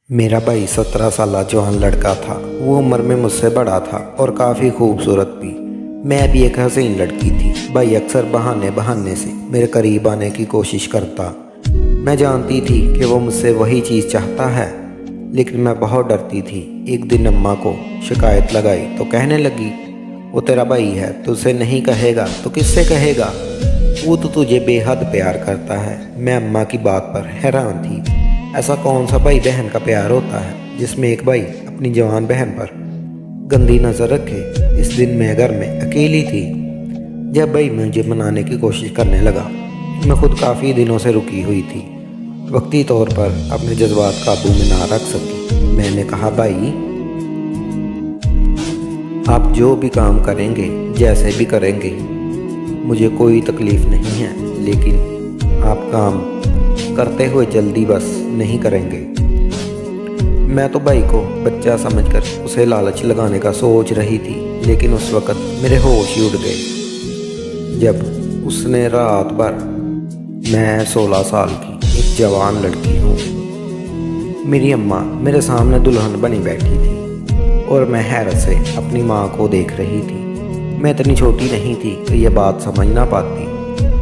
मेरा भाई 17 साल जवान लड़का था। वो उम्र में मुझसे बड़ा था और काफ़ी खूबसूरत भी। मैं भी एक हसीन लड़की थी। भाई अक्सर बहाने बहाने से मेरे करीब आने की कोशिश करता। मैं जानती थी कि वो मुझसे वही चीज़ चाहता है, लेकिन मैं बहुत डरती थी। एक दिन अम्मा को शिकायत लगाई तो कहने लगी, वो तेरा भाई है, तुझसे नहीं कहेगा तो किससे कहेगा? वो तो तुझे बेहद प्यार करता है। मैं अम्मा की बात पर हैरान थी। ऐसा कौन सा भाई बहन का प्यार होता है जिसमें एक भाई अपनी जवान बहन पर गंदी नज़र रखे? इस दिन मैं घर में अकेली थी। जब भाई मुझे मनाने की कोशिश करने लगा, मैं खुद काफ़ी दिनों से रुकी हुई थी। वक्ती तौर पर अपने जज्बात काबू में ना रख सकी। मैंने कहा, भाई आप जो भी काम करेंगे, जैसे भी करेंगे, मुझे कोई तकलीफ़ नहीं है, लेकिन आप काम करते हुए जल्दी बस नहीं करेंगे। मैं तो भाई को बच्चा समझकर उसे लालच लगाने का सोच रही थी, लेकिन उस वक़्त मेरे होश ही उड़ गए जब उसने रात भर, मैं 16 साल की एक जवान लड़की हूँ, मेरी अम्मा मेरे सामने दुल्हन बनी बैठी थी और मैं हैरत से अपनी माँ को देख रही थी। मैं इतनी छोटी नहीं थी कि यह बात समझ ना पाती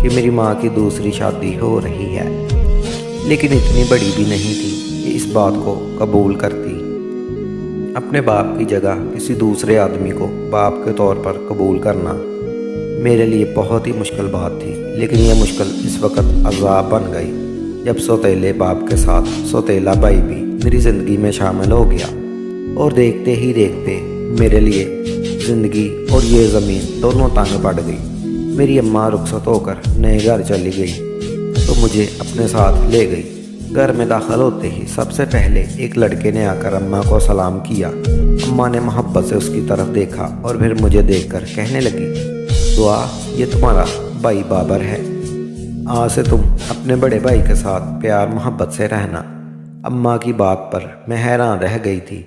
कि मेरी माँ की दूसरी शादी हो रही है, लेकिन इतनी बड़ी भी नहीं थी कि इस बात को कबूल करती। अपने बाप की जगह किसी दूसरे आदमी को बाप के तौर पर कबूल करना मेरे लिए बहुत ही मुश्किल बात थी, लेकिन यह मुश्किल इस वक्त अज़ाब बन गई जब सौतेले बाप के साथ सौतेला भाई भी मेरी ज़िंदगी में शामिल हो गया। और देखते ही देखते मेरे लिए ज़िंदगी और ये ज़मीन दोनों तंग पड़ गई। मेरी अम्मा रुखसत होकर नए घर चली गई तो मुझे अपने साथ ले गई। घर में दाखिल होते ही सबसे पहले एक लड़के ने आकर अम्मा को सलाम किया। अम्मा ने मोहब्बत से उसकी तरफ देखा और फिर मुझे देखकर कहने लगी, दुआ, ये तुम्हारा भाई बाबर है। आज से तुम अपने बड़े भाई के साथ प्यार मोहब्बत से रहना। अम्मा की बात पर मैं हैरान रह गई थी।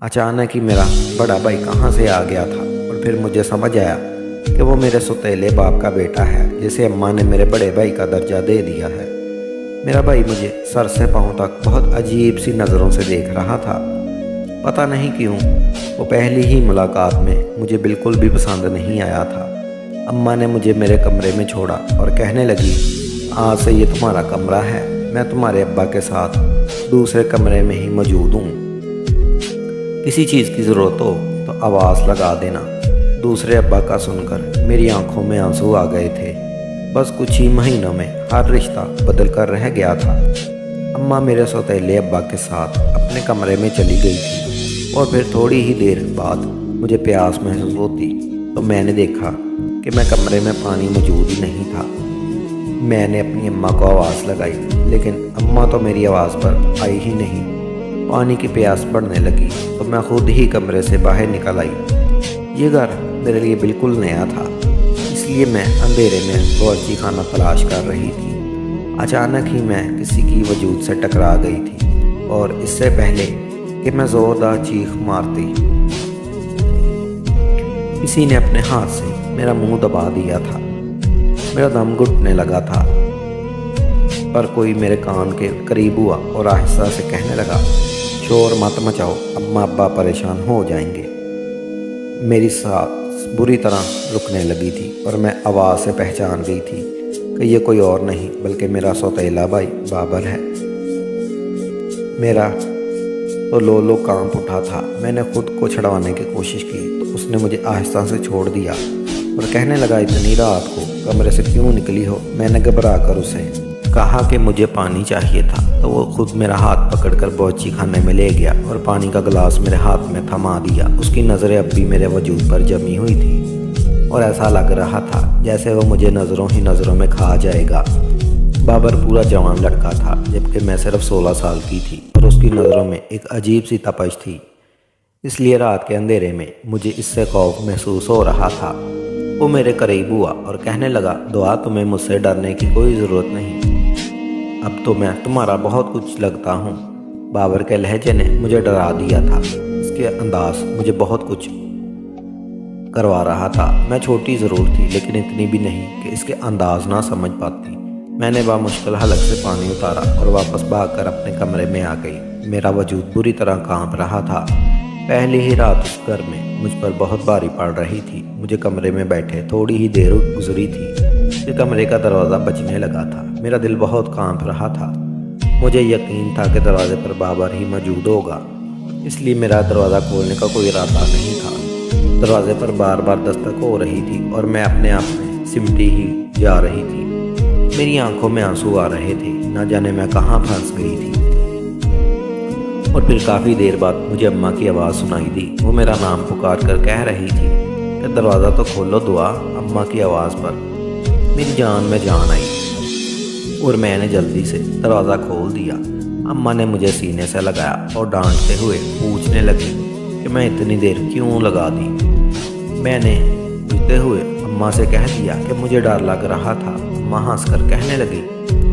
अचानक ही मेरा बड़ा भाई कहाँ से आ गया था और फिर मुझे समझ आया कि वो मेरे सौतेले बाप का बेटा है, जिसे अम्मा ने मेरे बड़े भाई का दर्जा दे दिया है। मेरा भाई मुझे सर से पाँव तक बहुत अजीब सी नज़रों से देख रहा था। पता नहीं क्यों वो पहली ही मुलाकात में मुझे बिल्कुल भी पसंद नहीं आया था। अम्मा ने मुझे मेरे कमरे में छोड़ा और कहने लगी, आज से ये तुम्हारा कमरा है, मैं तुम्हारे अब्बा के साथ दूसरे कमरे में ही मौजूद हूँ। किसी चीज़ की ज़रूरत हो तो आवाज़ लगा देना। दूसरे अब्बा का सुनकर मेरी आंखों में आंसू आ गए थे। बस कुछ ही महीनों में हर रिश्ता बदल कर रह गया था। अम्मा मेरे सौतेले अब्बा के साथ अपने कमरे में चली गई थी और फिर थोड़ी ही देर बाद मुझे प्यास महसूस होती तो मैंने देखा कि मैं कमरे में पानी मौजूद ही नहीं था। मैंने अपनी अम्मा को आवाज़ लगाई, लेकिन अम्मा तो मेरी आवाज़ पर आई ही नहीं। पानी की प्यास बढ़ने लगी तो मैं खुद ही कमरे से बाहर निकल आई। ये घर मेरे लिए बिल्कुल नया था, इसलिए मैं अंधेरे में बावर्ची खाना तलाश कर रही थी। अचानक ही मैं किसी की वजूद से टकरा गई थी और इससे पहले कि मैं ज़ोरदार चीख मारती, किसी ने अपने हाथ से मेरा मुंह दबा दिया था। मेरा दम घुटने लगा था, पर कोई मेरे कान के करीब हुआ और आहिस्ता से कहने लगा, शोर मत मचाओ, अम्मा अब्बा परेशान हो जाएंगे। मेरी सांस बुरी तरह रुकने लगी थी और मैं आवाज़ से पहचान गई थी कि ये कोई और नहीं बल्कि मेरा सौतेला भाई बाबर है। मेरा तो लो कांप उठा था। मैंने खुद को छुड़वाने की कोशिश की तो उसने मुझे आहिस्ता से छोड़ दिया और कहने लगा, इतनी रात को कमरे से क्यों निकली हो? मैंने घबरा कर उसे कहा कि मुझे पानी चाहिए था, तो वो खुद मेरा हाथ पकड़कर बावर्ची खाने में ले गया और पानी का गिलास मेरे हाथ में थमा दिया। उसकी नज़रें अब भी मेरे वजूद पर जमी हुई थी और ऐसा लग रहा था जैसे वो मुझे नज़रों ही नज़रों में खा जाएगा। बाबर पूरा जवान लड़का था, जबकि मैं सिर्फ 16 साल की थी और उसकी नज़रों में एक अजीब सी तपश थी। इसलिए रात के अंधेरे में मुझे इससे खौफ महसूस हो रहा था। वो मेरे करीब हुआ और कहने लगा, दुआ, तुम्हें मुझसे डरने की कोई ज़रूरत नहीं, अब तो मैं तुम्हारा बहुत कुछ लगता हूँ। बाबर के लहजे ने मुझे डरा दिया था। इसके अंदाज मुझे बहुत कुछ करवा रहा था। मैं छोटी ज़रूर थी, लेकिन इतनी भी नहीं कि इसके अंदाज ना समझ पाती। मैंने बामुश्किल हलक से पानी उतारा और वापस भागकर अपने कमरे में आ गई। मेरा वजूद बुरी तरह कांप रहा था। पहली ही रात उस घर में मुझ पर बहुत भारी पड़ रही थी। मुझे कमरे में बैठे थोड़ी ही देर गुजरी थी कि कमरे का दरवाज़ा बजने लगा था। मेरा दिल बहुत कांप रहा था। मुझे यकीन था कि दरवाजे पर बाबर ही मौजूद होगा, इसलिए मेरा दरवाज़ा खोलने का कोई इरादा नहीं था। दरवाजे पर बार बार दस्तक हो रही थी और मैं अपने आप में सिमटी ही जा रही थी। मेरी आंखों में आंसू आ रहे थे, न जाने मैं कहाँ फंस गई थी। और फिर काफ़ी देर बाद मुझे अम्मा की आवाज़ सुनाई दी। वो मेरा नाम पुकार कर कह रही थी कि दरवाज़ा तो खोलो दुआ। अम्मा की आवाज़ पर मेरी जान में जान आई और मैंने जल्दी से दरवाज़ा खोल दिया। अम्मा ने मुझे सीने से लगाया और डांटते हुए पूछने लगी कि मैं इतनी देर क्यों लगा दी। मैंने पूछते हुए अम्मा से कह दिया कि मुझे डर लग रहा था। अम्मा हंसकर कहने लगी,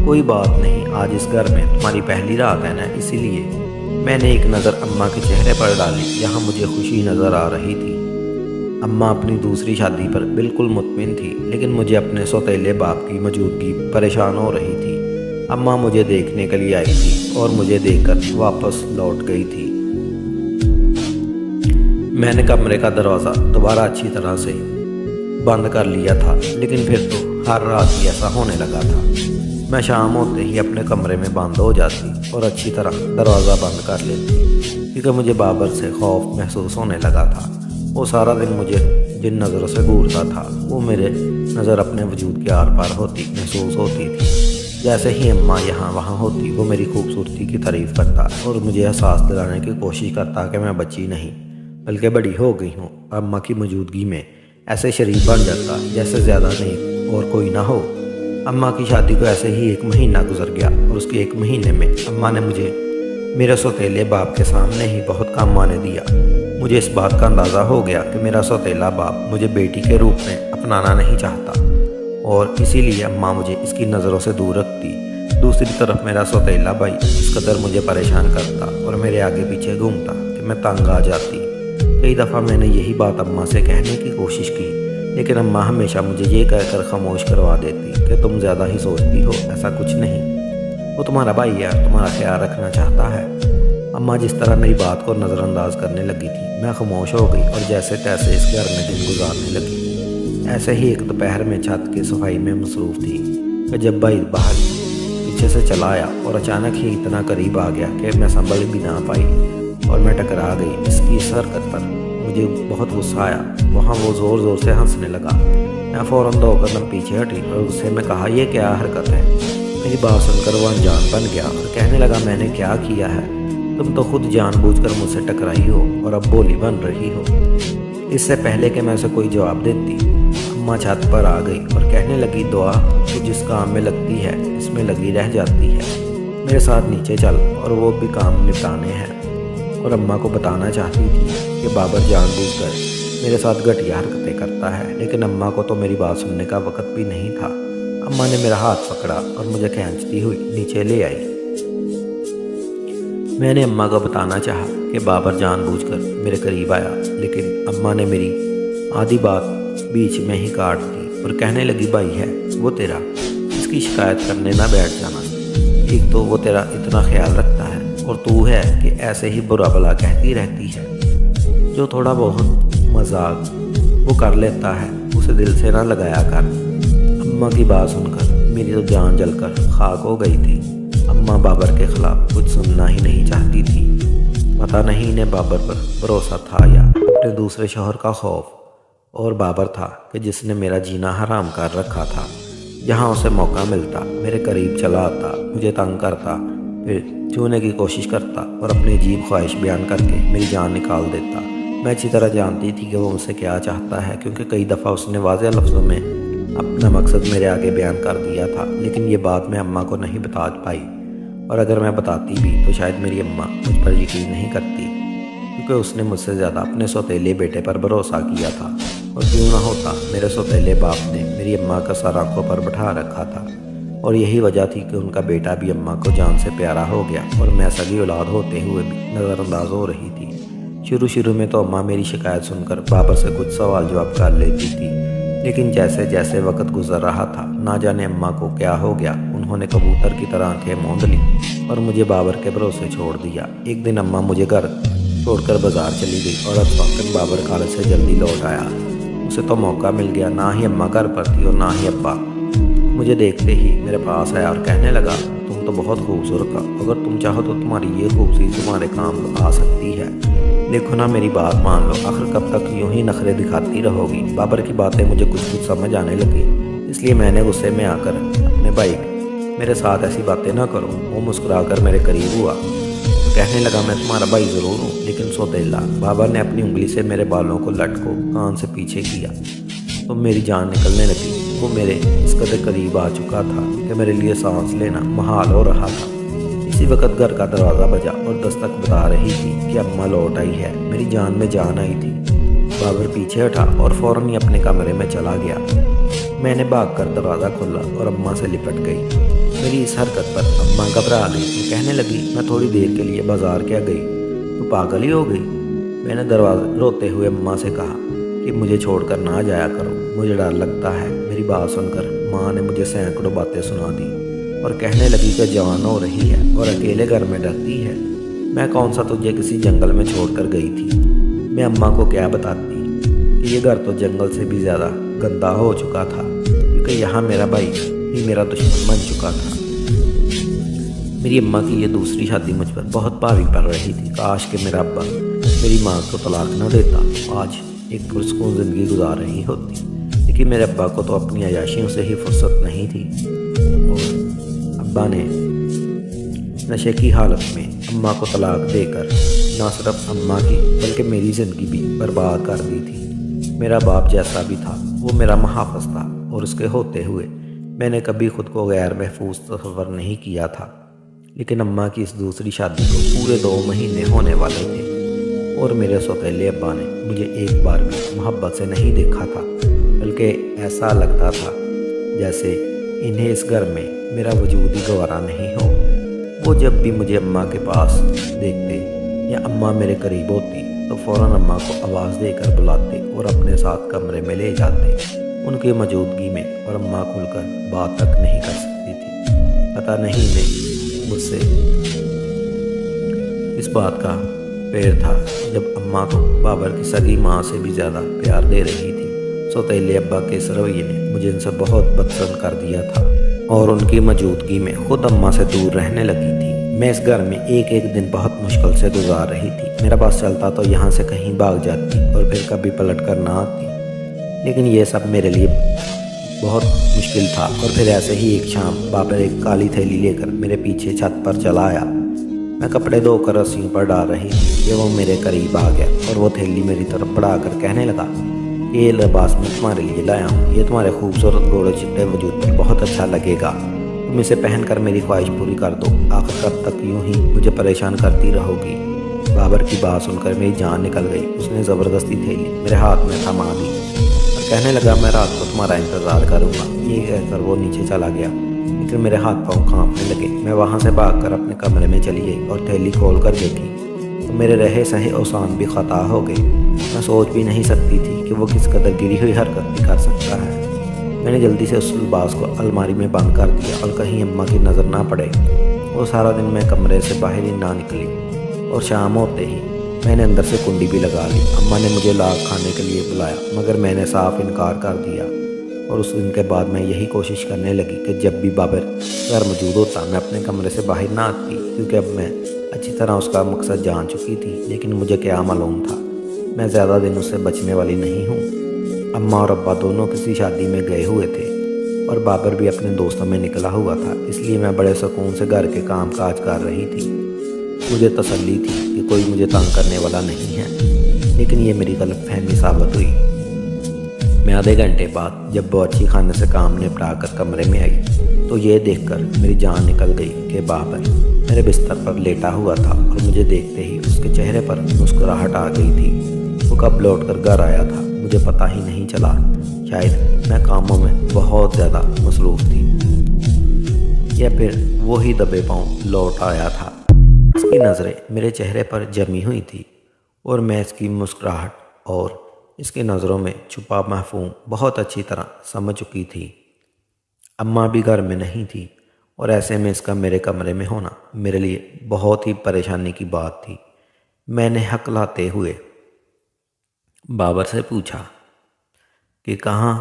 कोई बात नहीं, आज इस घर में तुम्हारी पहली रात है ना, इसीलिए। मैंने एक नज़र अम्मा के चेहरे पर डाली जहाँ मुझे खुशी नज़र आ रही थी। अम्मा अपनी दूसरी शादी पर बिल्कुल मुतमिन थी, लेकिन मुझे अपने सौतेले बाप की मौजूदगी परेशान हो रही थी। अम्मा मुझे देखने के लिए आई थी और मुझे देखकर वापस लौट गई थी। मैंने कमरे का दरवाज़ा दोबारा अच्छी तरह से बंद कर लिया था, लेकिन फिर तो हर रात ही ऐसा होने लगा था। मैं शाम होते ही अपने कमरे में बंद हो जाती और अच्छी तरह दरवाज़ा बंद कर लेती, क्योंकि मुझे बाबर से खौफ महसूस होने लगा था। वो सारा दिन मुझे जिन नज़रों से घूरता था वो मेरे नज़र अपने वजूद के आर पार होती महसूस होती थी। जैसे ही अम्मा यहाँ वहाँ होती वो मेरी खूबसूरती की तारीफ़ करता और मुझे एहसास दिलाने की कोशिश करता कि मैं बच्ची नहीं बल्कि बड़ी हो गई हूँ। अम्मा की मौजूदगी में ऐसे शरीफ बन जाता जैसे ज़्यादा नहीं और कोई ना हो। अम्मा की शादी को ऐसे ही 1 महीना गुजर गया और उसके 1 महीने में अम्मा ने मुझे मेरे सौतेले बाप के सामने ही बहुत काम आने दिया। मुझे इस बात का अंदाज़ा हो गया कि मेरा सौतेला बाप मुझे बेटी के रूप में अपनाना नहीं चाहता और इसीलिए अम्मा मुझे इसकी नज़रों से दूर रखती। दूसरी तरफ मेरा सौतेला भाई इस कदर मुझे परेशान करता और मेरे आगे पीछे घूमता कि मैं तंग आ जाती। कई दफ़ा मैंने यही बात अम्मा से कहने की कोशिश की, लेकिन अम्मा हमेशा मुझे ये कहकर खामोश करवा देती कि तुम ज़्यादा ही सोचती हो, ऐसा कुछ नहीं, वो तुम्हारा भाई है, तुम्हारा ख्याल रखना चाहता है। अम्मा जिस तरह मेरी बात को नज़रअंदाज करने लगी थी, मैं खामोश हो गई और जैसे तैसे इस घर में दिन गुजारने लगी। ऐसे ही एक दोपहर में छत की सफाई में मसरूफ़ थी कि जब भाई बाहर पीछे से चला आया और अचानक ही इतना करीब आ गया कि मैं संभल भी ना पाई और मैं टकरा गई। इसकी इस हरकत पर मुझे बहुत गुस्सा आया। वहाँ वो ज़ोर ज़ोर से हंसने लगा। मैं फ़ौरन 2 कदम पीछे हटी और उससे मैं कहा, ये क्या हरकत है। मेरी बात सुनकर वो अनजान बन गया और कहने लगा, मैंने क्या किया है, तुम तो खुद जानबूझकर मुझसे टकराई हो और अब बोली बन रही हो। इससे पहले कि मैं उसे कोई जवाब देती, अम्मा छत पर आ गई और कहने लगी, दुआ तू जिस काम में लगती है इसमें लगी रह जाती है, मेरे साथ नीचे चल और वो भी काम निपटाने हैं। और अम्मा को बताना चाहती थी कि बाबर जानबूझकर मेरे साथ घटिया हरकतें करता है, लेकिन अम्मा को तो मेरी बात सुनने का वक्त भी नहीं था। अम्मा ने मेरा हाथ पकड़ा और मुझे खींचती हुई नीचे ले आई। मैंने अम्मा को बताना चाहा कि बाबर जानबूझकर मेरे करीब आया, लेकिन अम्मा ने मेरी आधी बात बीच में ही काट दी और कहने लगी, भाई है वो तेरा, इसकी शिकायत करने ना बैठ जाना। एक तो वो तेरा इतना ख्याल रखता है और तू है कि ऐसे ही बुरा भला कहती रहती है। जो थोड़ा बहुत मजाक वो कर लेता है उसे दिल से ना लगाया कर। अम्मा की बात सुनकर मेरी तो जान जलकर खाक हो गई थी। अम्मा बाबर के ख़िलाफ़ कुछ सुनना ही नहीं चाहती थी। पता नहीं इन्हें बाबर पर भरोसा था या अपने दूसरे शौहर का खौफ। और बाबर था कि जिसने मेरा जीना हराम कर रखा था। जहाँ उसे मौका मिलता मेरे करीब चला आता, मुझे तंग करता, फिर छूने की कोशिश करता और अपनी अजीब ख्वाहिश बयान करके मेरी जान निकाल देता। मैं अच्छी तरह जानती थी कि वो मुझसे क्या चाहता है, क्योंकि कई दफ़ा उसने वाज़ेह लफ्ज़ों में अपना मकसद मेरे आगे बयान कर दिया था। लेकिन ये बात मैं अम्मा को नहीं बता पाई, और अगर मैं बताती भी तो शायद मेरी अम्मा मुझ पर यकीन नहीं करती, क्योंकि उसने मुझसे ज़्यादा अपने सौतेले बेटे पर भरोसा किया था। और क्यों ना होता, मेरे सौतेले बाप ने मेरी अम्मा का सर आंखों पर बैठा रखा था, और यही वजह थी कि उनका बेटा भी अम्मा को जान से प्यारा हो गया और मैं सगी औलाद होते हुए भी नज़रअंदाज हो रही थी। शुरू में तो अम्मा मेरी शिकायत सुनकर बाबर से कुछ सवाल जवाब कर लेती थी, लेकिन जैसे जैसे वक्त गुजर रहा था, ना जाने अम्मा को क्या हो गया, उन्होंने कबूतर की तरह आंखें मूंद ली और मुझे बाबर के भरोसे छोड़ दिया। एक दिन अम्मा मुझे घर छोड़कर बाजार चली गई और अतफाकन बाबर कॉलेज से जल्दी लौट आया। उसे तो मौका मिल गया, ना ही अम्मा घर पर थी और ना ही अब्बा। मुझे देखते ही मेरे पास आया और कहने लगा, तुम तो बहुत खूबसूरत हो, अगर तुम चाहो तो तुम्हारी ये खूबसूरती तुम्हारे काम आ सकती है। देखो ना, मेरी बात मान लो, आखिर कब तक यूं ही नखरे दिखाती रहोगी। बाबर की बातें मुझे कुछ समझ आने लगी, इसलिए मैंने गुस्से में आकर अपने भाई, मेरे साथ ऐसी बातें ना करो। वो मुस्कुराकर मेरे करीब हुआ, कहने लगा, मैं तुम्हारा भाई ज़रूर हूँ लेकिन सौतेला। बाबर ने अपनी उंगली से मेरे बालों को लटको कान से पीछे किया तो मेरी जान निकलने लगी। वो मेरे इस कदर करीब आ चुका था कि मेरे लिए सांस लेना मुहाल हो रहा था। इसी वक्त घर का दरवाज़ा बजा और दस्तक बता रही थी कि अम्मा लौट आई है। मेरी जान में जान आई थी। बाबर पीछे हटा और फ़ौरन ही अपने कमरे में चला गया। मैंने भागकर दरवाज़ा खोला और अम्मा से लिपट गई। मेरी इस हरकत पर अम्मा घबरा गई। वो कहने लगी, मैं थोड़ी देर के लिए बाजार क्या गई, तो पागल ही हो गई। मैंने दरवाज़ा रोते हुए अम्मा से कहा कि मुझे छोड़कर ना जाया करो, मुझे डर लगता है। मेरी बात सुनकर माँ ने मुझे सैकड़ों बातें सुना दी और कहने लगी कि जवान हो रही है और अकेले घर में डरती है। मैं कौन सा तुझे किसी जंगल में छोड़कर गई थी। मैं अम्मा को क्या बताती कि ये घर तो जंगल से भी ज़्यादा गंदा हो चुका था, क्योंकि यहाँ मेरा भाई ही मेरा दुश्मन बन चुका था। मेरी अम्मा की ये दूसरी शादी मुझ पर बहुत भारी पड़ रही थी। काश कि मेरा अब्बा मेरी माँ को तलाक न देता, आज एक पुरस्कून ज़िंदगी गुजार रही होती। लेकिन मेरे अब्बा को तो अपनी अयाशियों से ही फुर्सत नहीं थी और अब्बा ने नशे की हालत में अम्मा को तलाक देकर न सिर्फ अम्मा की बल्कि मेरी ज़िंदगी भी बर्बाद कर दी थी। मेरा बाप जैसा भी था वो मेरा मुहाफ़िज़ था और उसके होते हुए मैंने कभी खुद को गैर महफूज तस्वर नहीं किया था। लेकिन अम्मा की इस दूसरी शादी को पूरे 2 महीने होने वाले थे और मेरे सौतेले अब्बा ने मुझे एक बार भी मोहब्बत से नहीं देखा था, बल्कि ऐसा लगता था जैसे इन्हें इस घर में मेरा वजूद ही गवारा नहीं हो। वो जब भी मुझे अम्मा के पास देखते या अम्मा मेरे करीब होती तो फ़ौरन अम्मा को आवाज़ देकर बुलाते और अपने साथ कमरे में ले जाते उनकी मौजूदगी में, और अम्मा खुलकर बात तक नहीं कर सकती थी। पता नहीं इन्हें मुझसे इस बात का पैर था जब अम्मा तो बाबर की सगी माँ से भी ज़्यादा प्यार दे रही थी। सौतेले अब्बा के इस रवैये ने मुझे इनसे बहुत बदसुन कर दिया था और उनकी मौजूदगी में खुद अम्मा से दूर रहने लगी थी। मैं इस घर में एक एक दिन बहुत मुश्किल से गुजार रही थी। मेरा बस चलता तो यहाँ से कहीं भाग जाती और फिर कभी पलट कर ना आती, लेकिन ये सब मेरे लिए बहुत मुश्किल था। और फिर ऐसे ही एक शाम बाबर एक काली थैली लेकर मेरे पीछे छत पर चला आया। मैं कपड़े धोकर रस्सियों पर डाल रही थी कि वो मेरे करीब आ गया और वो थैली मेरी तरफ बढ़ाकर कहने लगा, ये लिबास मैं तुम्हारे लिए लाया हूँ, ये तुम्हारे खूबसूरत गोरे चिट्टे वजूद पर बहुत अच्छा लगेगा, तुम इसे पहनकर मेरी ख्वाहिश पूरी कर दो। आखिर कब तक यूं ही मुझे परेशान करती रहोगी। बाबर की बात सुनकर मेरी जान निकल गई। उसने ज़बरदस्ती थैली मेरे हाथ में थमा दी और कहने लगा, मैं रात को तुम्हारा इंतज़ार करूँगा। ये कहकर वो नीचे चला गया, लेकिन मेरे हाथ पाँव कांपने लगे। मैं वहाँ से भागकर अपने कमरे में चली गई और थैली खोल कर देखी तो मेरे रहे सहे औसान भी ख़ता हो गए। मैं सोच भी नहीं सकती थी कि वो किस कदर गिरी हुई हरकत भी कर सकता है। मैंने जल्दी से उस लिबास को अलमारी में बंद कर दिया और कहीं अम्मा की नज़र ना पड़े। वो सारा दिन मैं कमरे से बाहर ही ना निकली और शाम होते ही मैंने अंदर से कुंडी भी लगा ली। अम्मा ने मुझे लाग खाने के लिए बुलाया, मगर मैंने साफ इनकार कर दिया और उस दिन के बाद मैं यही कोशिश करने लगी कि जब भी बाबर घर मौजूद होता मैं अपने कमरे से बाहर ना आती, क्योंकि अब मैं अच्छी तरह उसका मकसद जान चुकी थी। लेकिन मुझे क्या मालूम था, मैं ज़्यादा दिन उससे बचने वाली नहीं हूँ। अम्मा और अब्बा दोनों किसी शादी में गए हुए थे और बाबर भी अपने दोस्तों में निकला हुआ था, इसलिए मैं बड़े सुकून से घर के काम काज कर रही थी। मुझे तसल्ली थी कि कोई मुझे तंग करने वाला नहीं है, लेकिन ये मेरी गलतफहमी साबित हुई। मैं आधे घंटे बाद जब बावर्ची खाने से काम निपटा कर कमरे में आई तो ये देखकर मेरी जान निकल गई कि बाबर मेरे बिस्तर पर लेटा हुआ था और मुझे देखते ही उसके चेहरे पर मुस्कुराहट आ गई थी। वो कब लौट कर घर आया था मुझे पता ही नहीं चला। शायद मैं कामों में बहुत ज़्यादा मसरूफ़ थी या फिर वो ही दबे पाँव लौट आया था। इसकी नज़रें मेरे चेहरे पर जमी हुई थी और मैं इसकी मुस्कुराहट और इसकी नज़रों में छुपा मफ़हूम बहुत अच्छी तरह समझ चुकी थी। अम्मा भी घर में नहीं थी اور ایسے میں اس کا میرے کمرے میں ہونا میرے لیے بہت ہی پریشانی کی بات تھی۔ میں نے حق لاتے ہوئے بابر سے پوچھا کہ کہاں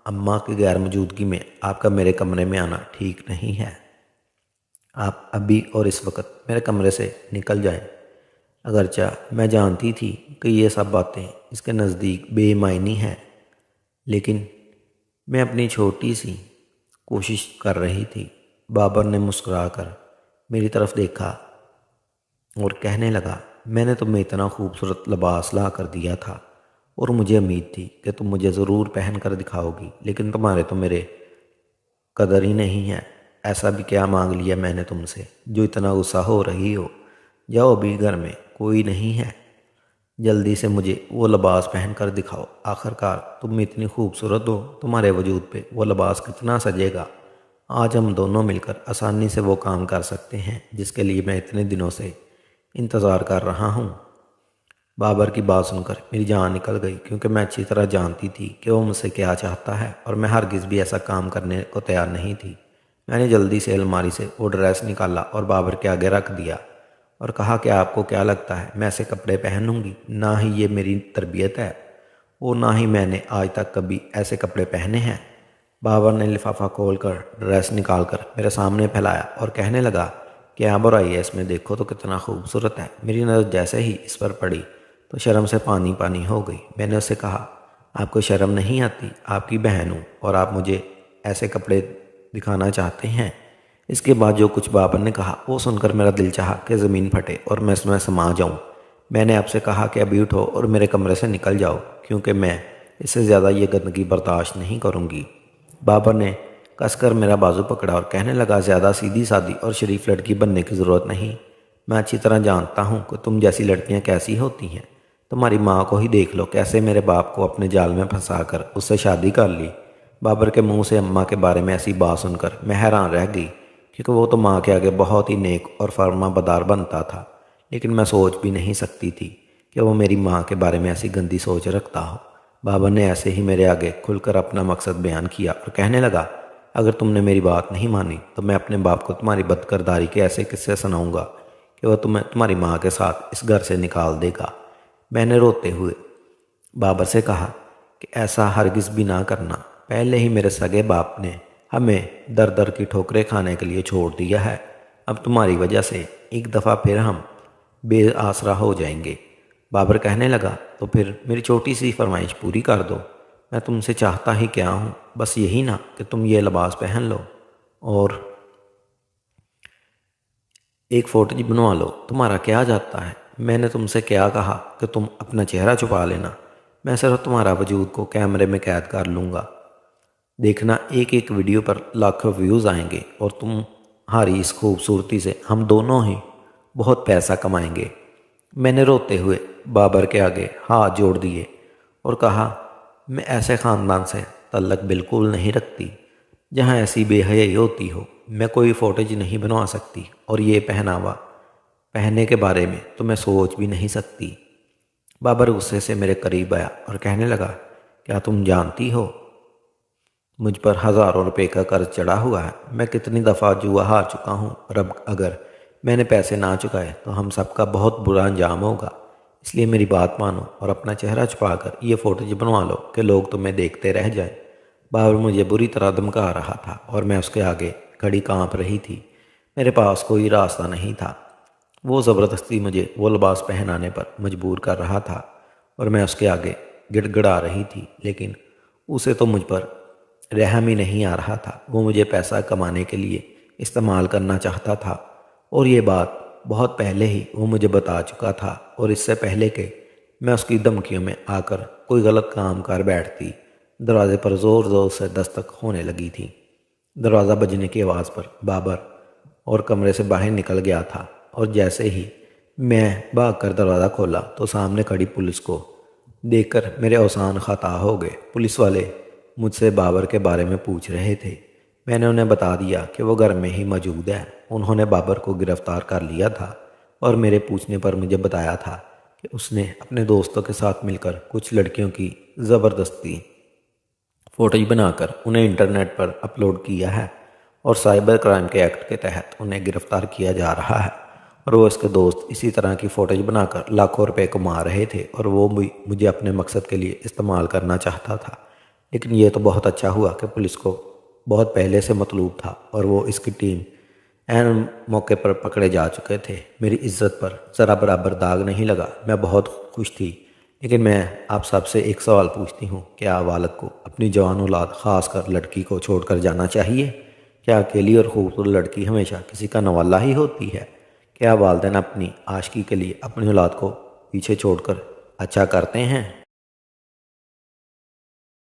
اماں کی غیر موجودگی میں آپ کا میرے کمرے میں آنا ٹھیک نہیں ہے۔ آپ ابھی اور اس وقت میرے کمرے سے نکل جائیں۔ اگرچہ میں جانتی تھی کہ یہ سب باتیں اس کے نزدیک بے معنی ہیں، لیکن میں اپنی چھوٹی سی کوشش کر رہی تھی۔ بابر نے مسکرا کر میری طرف دیکھا اور کہنے لگا، میں نے تمہیں اتنا خوبصورت لباس لا کر دیا تھا اور مجھے امید تھی کہ تم مجھے ضرور پہن کر دکھاؤ گی، لیکن تمہارے تو میرے قدر ہی نہیں ہے۔ ایسا بھی کیا مانگ لیا میں نے تم سے جو اتنا غصہ ہو رہی ہو؟ جاؤ، ابھی گھر میں کوئی نہیں ہے، جلدی سے مجھے وہ لباس پہن کر دکھاؤ۔ آخر کار تم اتنی خوبصورت ہو، تمہارے وجود پہ وہ لباس کتنا سجے گا۔ آج ہم دونوں مل کر آسانی سے وہ کام کر سکتے ہیں جس کے لیے میں اتنے دنوں سے انتظار کر رہا ہوں۔ بابر کی بات سن کر میری جان نکل گئی، کیونکہ میں اچھی طرح جانتی تھی کہ وہ مجھ سے کیا چاہتا ہے اور میں ہرگز بھی ایسا کام کرنے کو تیار نہیں تھی۔ میں نے جلدی سے الماری سے وہ ڈریس نکالا اور بابر کے آگے رکھ دیا اور کہا کہ آپ کو کیا لگتا ہے میں ایسے کپڑے پہنوں گی؟ نہ ہی یہ میری تربیت ہے اور نہ ہی میں نے آج تک کبھی ایسے کپڑے پہنے ہیں۔ بابر نے لفافہ کھول کر ڈریس نکال کر میرے سامنے پھیلایا اور کہنے لگا، کیا برائی ہے اس میں؟ دیکھو تو کتنا خوبصورت ہے۔ میری نظر جیسے ہی اس پر پڑی تو شرم سے پانی پانی ہو گئی۔ میں نے اسے کہا، آپ کو شرم نہیں آتی؟ آپ کی بہن ہوں اور آپ مجھے ایسے کپڑے دکھانا چاہتے ہیں؟ اس کے بعد جو کچھ بابر نے کہا وہ سن کر میرا دل چاہا کہ زمین پھٹے اور میں اس میں سما جاؤں۔ میں نے آپ سے کہا کہ ابھی اٹھو اور میرے کمرے سے نکل جاؤ، کیونکہ میں اس سے زیادہ یہ گندگی برداشت نہیں کروں گی۔ بابر نے کس کر میرا بازو پکڑا اور کہنے لگا، زیادہ سیدھی سادی اور شریف لڑکی بننے کی ضرورت نہیں۔ میں اچھی طرح جانتا ہوں کہ تم جیسی لڑکیاں کیسی ہوتی ہیں۔ تمہاری ماں کو ہی دیکھ لو، کیسے میرے باپ کو اپنے جال میں پھنسا کر اس سے شادی کر لی۔ بابر کے منہ سے اماں کے بارے میں ایسی بات سن کر میں حیران رہ گئی، کیونکہ وہ تو ماں کے آگے بہت ہی نیک اور فرما بردار بنتا تھا، لیکن میں سوچ بھی نہیں سکتی تھی کہ وہ میری ماں کے بارے میں ایسی گندی سوچ رکھتا ہو۔ بابر نے ایسے ہی میرے آگے کھل کر اپنا مقصد بیان کیا اور کہنے لگا، اگر تم نے میری بات نہیں مانی تو میں اپنے باپ کو تمہاری بد کرداری کے ایسے قصے سناؤں گا کہ وہ تمہیں تمہاری ماں کے ساتھ اس گھر سے نکال دے گا۔ میں نے روتے ہوئے بابر سے کہا کہ ایسا ہرگز بھی نہ کرنا۔ پہلے ہی میرے سگے باپ نے ہمیں در در کی ٹھوکریں کھانے کے لیے چھوڑ دیا ہے، اب تمہاری وجہ سے ایک دفعہ پھر ہم بے آسرا ہو جائیں گے۔ بابر کہنے لگا، تو پھر میری چھوٹی سی فرمائش پوری کر دو۔ میں تم سے چاہتا ہی کیا ہوں، بس یہی نا کہ تم یہ لباس پہن لو اور ایک فوٹو بنوا لو۔ تمہارا کیا جاتا ہے؟ میں نے تم سے کیا کہا کہ تم اپنا چہرہ چھپا لینا؟ میں صرف تمہارا وجود کو کیمرے میں قید کر لوں گا۔ دیکھنا، ایک ایک ویڈیو پر لاکھوں ویوز آئیں گے اور تمہاری اس خوبصورتی سے ہم دونوں ہی بہت پیسہ کمائیں گے۔ میں نے روتے ہوئے بابر کے آگے ہاتھ جوڑ دیے اور کہا، میں ایسے خاندان سے تعلق بالکل نہیں رکھتی جہاں ایسی بے حیائی ہوتی ہو۔ میں کوئی فوٹیج نہیں بنوا سکتی اور یہ پہناوا پہننے کے بارے میں تو میں سوچ بھی نہیں سکتی۔ بابر غصے سے میرے قریب آیا اور کہنے لگا، کیا تم جانتی ہو مجھ پر ہزاروں روپے کا قرض چڑھا ہوا ہے؟ میں کتنی دفعہ جوا ہار چکا ہوں اور اب اگر میں نے پیسے نہ چکائے تو ہم سب کا بہت برا انجام ہوگا۔ اس لیے میری بات مانو اور اپنا چہرہ چھپا کر یہ فوٹیج بنوا لو کہ لوگ تمہیں دیکھتے رہ جائیں۔ بابر مجھے بری طرح دھمکا رہا تھا اور میں اس کے آگے کھڑی کانپ رہی تھی۔ میرے پاس کوئی راستہ نہیں تھا۔ وہ زبردستی مجھے وہ لباس پہنانے پر مجبور کر رہا تھا اور میں اس کے آگے گڑ گڑا رہی تھی، لیکن اسے تو مجھ پر رحم ہی نہیں آ رہا تھا۔ وہ مجھے پیسہ کمانے کے لیے استعمال کرنا چاہتا تھا اور یہ بات بہت پہلے ہی وہ مجھے بتا چکا تھا، اور اس سے پہلے کہ میں اس کی دھمکیوں میں آ کر کوئی غلط کام کر بیٹھتی، دروازے پر زور زور سے دستک ہونے لگی تھی۔ دروازہ بجنے کی آواز پر بابر اور کمرے سے باہر نکل گیا تھا، اور جیسے ہی میں بھاگ کر دروازہ کھولا تو سامنے کھڑی پولیس کو دیکھ کر میرے اوزان خطا ہو گئے۔ پولیس والے مجھ سے بابر کے بارے میں پوچھ رہے تھے۔ میں نے انہیں بتا دیا کہ وہ گھر میں ہی موجود ہے۔ انہوں نے بابر کو گرفتار کر لیا تھا اور میرے پوچھنے پر مجھے بتایا تھا کہ اس نے اپنے دوستوں کے ساتھ مل کر کچھ لڑکیوں کی زبردستی فوٹیج بنا کر انہیں انٹرنیٹ پر اپلوڈ کیا ہے اور سائبر کرائم کے ایکٹ کے تحت انہیں گرفتار کیا جا رہا ہے، اور وہ اس کے دوست اسی طرح کی فوٹیج بنا کر لاکھوں روپے کما رہے تھے، اور وہ بھی مجھے اپنے مقصد کے لیے استعمال کرنا چاہتا تھا۔ لیکن یہ تو بہت اچھا ہوا کہ پولیس کو بہت پہلے سے مطلوب تھا، اور وہ اس کی ٹیم عین موقع پر پکڑے جا چکے تھے۔ میری عزت پر ذرا برابر داغ نہیں لگا، میں بہت خوش تھی۔ لیکن میں آپ سب سے ایک سوال پوچھتی ہوں، کیا والد کو اپنی جوان اولاد، خاص کر لڑکی کو چھوڑ کر جانا چاہیے؟ کیا اکیلی اور خوبصورت لڑکی ہمیشہ کسی کا نوالا ہی ہوتی ہے؟ کیا والدین اپنی عاشقی کے لیے اپنی اولاد کو پیچھے چھوڑ کر اچھا کرتے ہیں؟